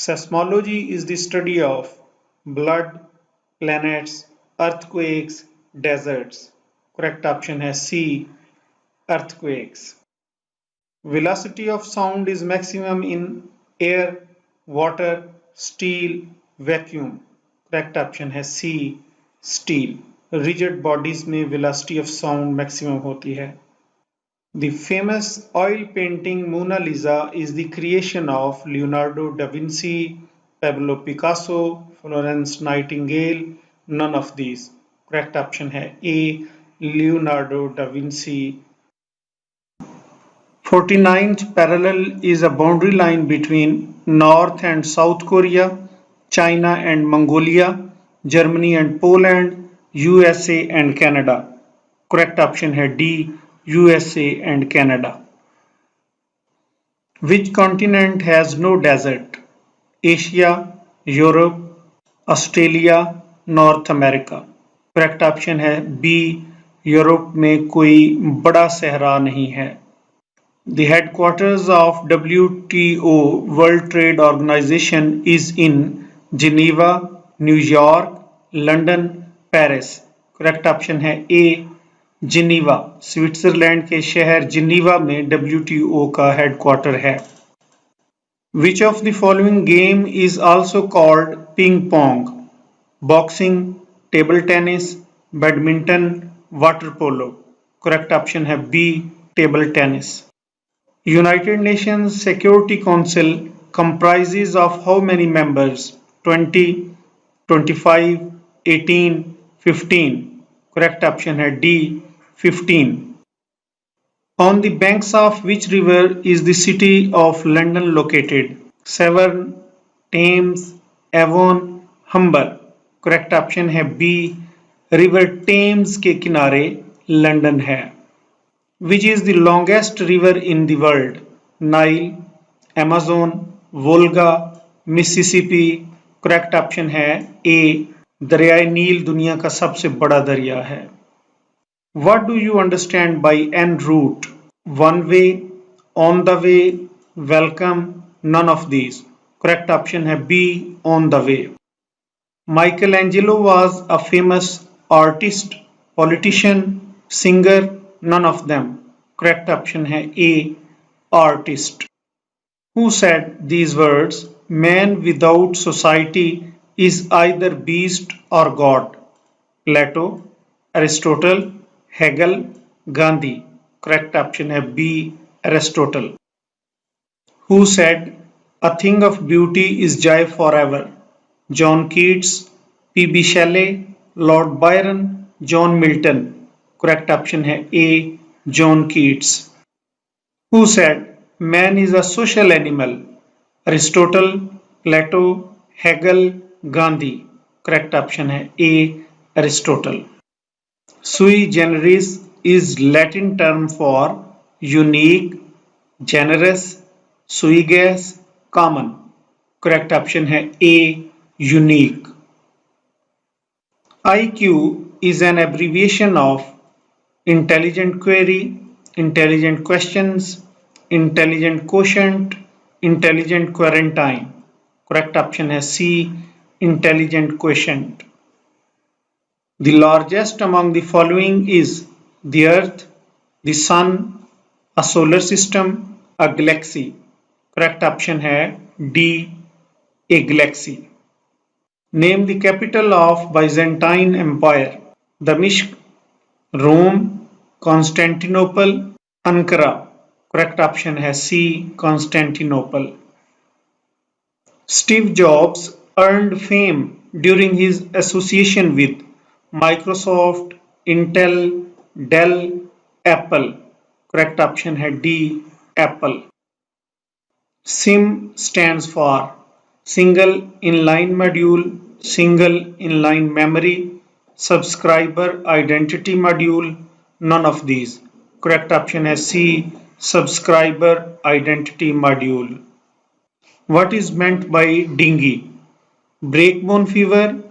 Seismology is the study of blood, planets, earthquakes, deserts. Correct option है C. Earthquakes. Velocity of sound is maximum in air, water, steel, vacuum. Correct option है C. Steel. Rigid bodies में velocity of sound maximum होती है. The famous oil painting Mona Lisa is the creation of Leonardo da Vinci, Pablo Picasso, Florence Nightingale, none of these. Correct option है A. Leonardo da Vinci. 49th parallel is a boundary line between North and South Korea, China and Mongolia, Germany and Poland, USA and Canada. Correct option है D. USA and Canada. Which continent has no desert? Asia, Europe, Australia, North America. Correct option है B. Europe में कोई बड़ा सहरा नहीं है. The headquarters of WTO World Trade Organization is in Geneva, New York, London, Paris. Correct option है A. Geneva. Switzerland के शहर जिनीवा में WTO का हेडक्वार्टर है. Which of the following game is also called ping pong? Boxing, table tennis, badminton, water polo. Correct option है B. table tennis. United Nations Security Council comprises of how many members? 20, 25, 18, 15. Correct option है D. 15. On the banks of which river is the city of London located? Severn, Thames, Avon, Humber. Correct option है B. River Thames के किनारे London है. Which is the longest river in the world? Nile, Amazon, Volga, Mississippi. Correct option है A. दरियाए नील दुनिया का सबसे बड़ा दरिया है. What do you understand by en route? One way, on the way, welcome, none of these. Correct option है B. On the way. Michelangelo was a famous artist, politician, singer, none of them. Correct option है A. Artist. Who said these words? Man without society is either beast or God. Plato, Aristotle, Hegel, Gandhi. Correct option है B. Aristotle. Who said a thing of beauty is joy forever? John Keats, P.B. Shelley, Lord Byron, John Milton. Correct option है A. John Keats. Who said man is a social animal? Aristotle, Plato, Hegel, Gandhi. Correct option है A. Aristotle. Sui generis is Latin term for unique, generous, sui ges, common. Correct option है A. Unique. IQ is an abbreviation of intelligent query, intelligent questions, intelligent quotient, intelligent quarantine. Correct option है C. Intelligent quotient. The largest among the following is the Earth, the Sun, a solar system, a galaxy. Correct option है D. A galaxy. Name the capital of Byzantine Empire. Damashq, Rome, Constantinople, Ankara. Correct option है C. Constantinople. Steve Jobs earned fame during his association with Microsoft, Intel, Dell, Apple. Correct option है D. Apple. SIM stands for Single Inline Module, Single Inline Memory, Subscriber Identity Module, none of these. Correct option है C. Subscriber Identity Module. What is meant by dengue? Breakbone fever,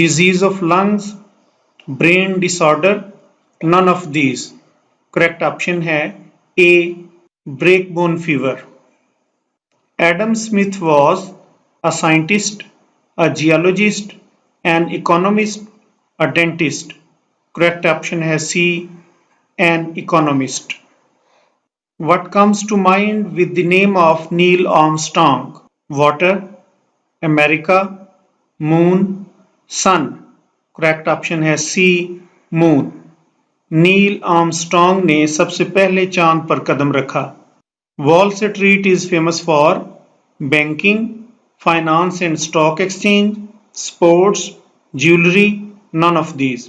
disease of lungs, brain disorder, none of these. Correct option है A. Breakbone fever. Adam Smith was a scientist, a geologist, an economist, a dentist. Correct option है C, an economist. What comes to mind with the name of Neil Armstrong? Water, America, Moon, Sun. Correct option है C, Moon. Neil Armstrong ने सबसे पहले चांद पर कदम रखा. Wall Street is famous for banking, finance and stock exchange, sports, jewellery, none of these.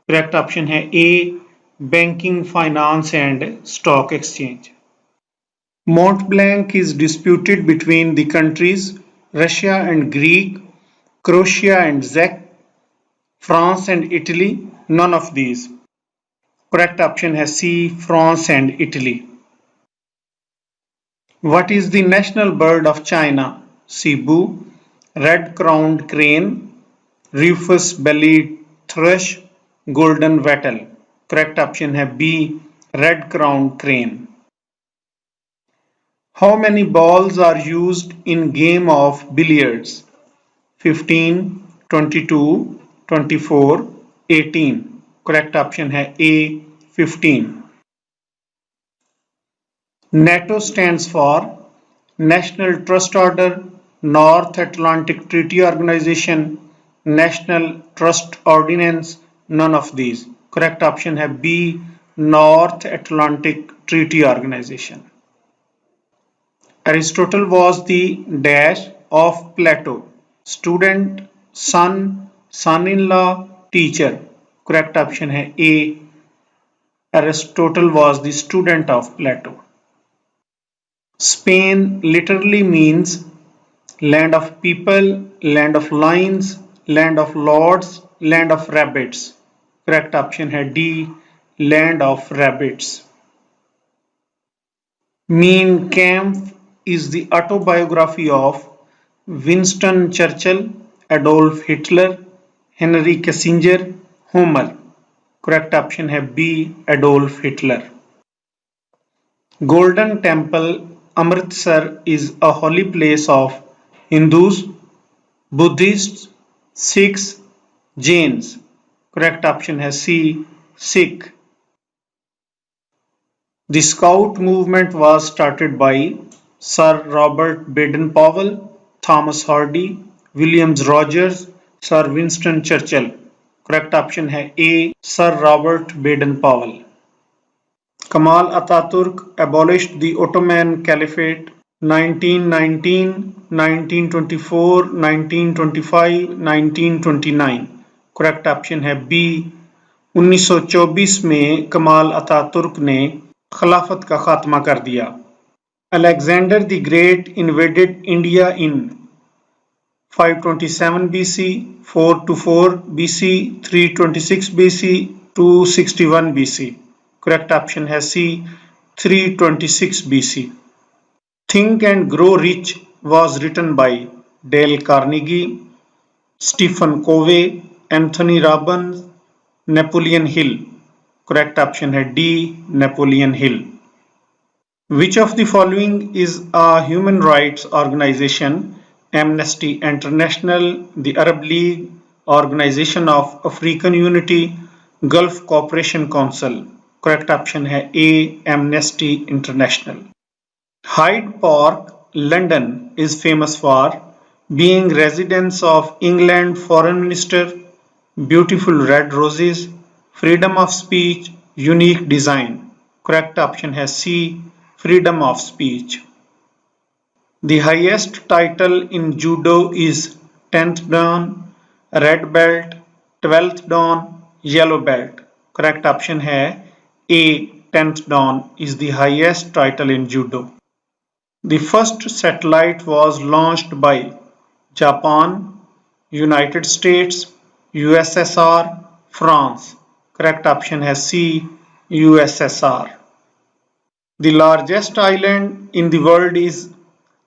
Correct option है A, banking, finance and stock exchange. Mont Blanc is disputed between the countries Russia and Greek, Croatia and Czech, France and Italy, none of these. Correct option है C, France and Italy. What is the national bird of China? Cebu, red-crowned crane, rufous-bellied thrush, golden wattle. Correct option है B, red-crowned crane. How many balls are used in game of billiards? 15, 22, 24, 18. Correct option है A, 15. NATO stands for National Trust Order, North Atlantic Treaty Organization, National Trust Ordinance, none of these. Correct option है B, North Atlantic Treaty Organization. Aristotle was the dash of Plato. Student, son, son-in-law, teacher. Correct option है A. Aristotle was the student of Plato. Spain literally means land of people, land of lions, land of lords, land of rabbits. Correct option है D, land of rabbits. Mein Kampf is the autobiography of Winston Churchill, Adolf Hitler, Henry Kissinger, Homer. Correct option है B, Adolf Hitler. Golden Temple, Amritsar is a holy place of Hindus, Buddhists, Sikhs, Jains. Correct option है C, Sikh. The Scout movement was started by Sir Robert Baden-Powell, Thomas Hardy, William Rogers, Sir Winston Churchill. Correct option है A, Sir Robert Baden-Powell. Kemal Ataturk abolished the Ottoman Caliphate 1919, 1924, 1925, 1929. Correct option है B. 1924 में Kemal Ataturk ने खिलाफत का खात्मा कर दिया. Alexander the Great invaded India in 527 BC, 424 BC, 326 BC, 261 BC. Correct option है C, 326 BC. Think and Grow Rich was written by Dale Carnegie, Stephen Covey, Anthony Robbins, Napoleon Hill. Correct option है D, Napoleon Hill. Which of the following is a human rights organization? Amnesty International, the Arab League, Organization of African Unity, Gulf Cooperation Council. Correct option है A, Amnesty International. Hyde Park, London is famous for being residence of England Foreign Minister, beautiful red roses, freedom of speech, unique design. Correct option है C, freedom of speech. The highest title in judo is 10th dan, red belt, 12th dan, yellow belt. Correct option है A, 10th dan is the highest title in judo. The first satellite was launched by Japan, United States, USSR, France. Correct option है C, USSR. The largest island in the world is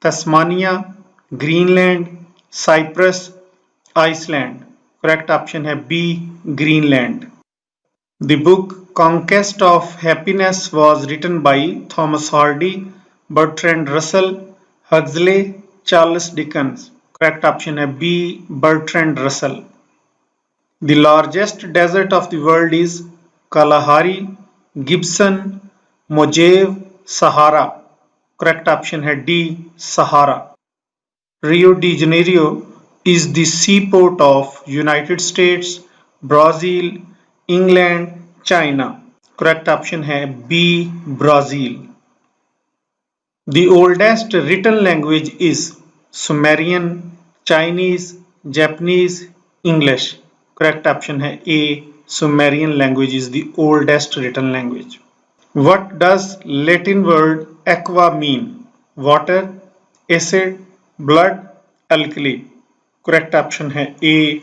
Tasmania, Greenland, Cyprus, Iceland. Correct option है B, Greenland. The book Conquest of Happiness was written by Thomas Hardy, Bertrand Russell, Huxley, Charles Dickens. Correct option है B Bertrand Russell. The largest desert of the world is Kalahari, Gibson, Mojave, Sahara. Correct option है D. Sahara. Rio de Janeiro is the seaport of United States, Brazil, England, China. Correct option है B. Brazil. The oldest written language is Sumerian, Chinese, Japanese, English. Correct option है A. Sumerian language is the oldest written language. What does Latin word aqua mean? Water, acid, blood, alkali. Correct option है A.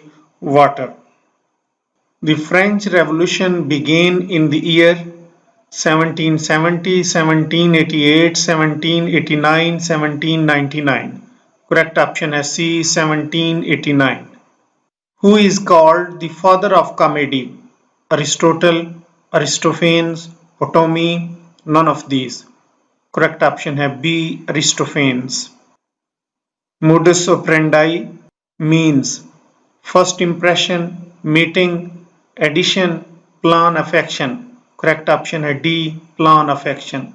Water. The French Revolution began in the year 1770, 1788, 1789, 1799. Correct option is C. 1789. Who is called the father of comedy? Aristotle, Aristophanes, Ptolemy, none of these. Correct option है B. Aristophanes. Modus operandi means first impression, meeting, addition, plan affection. Correct option है D. Plan affection.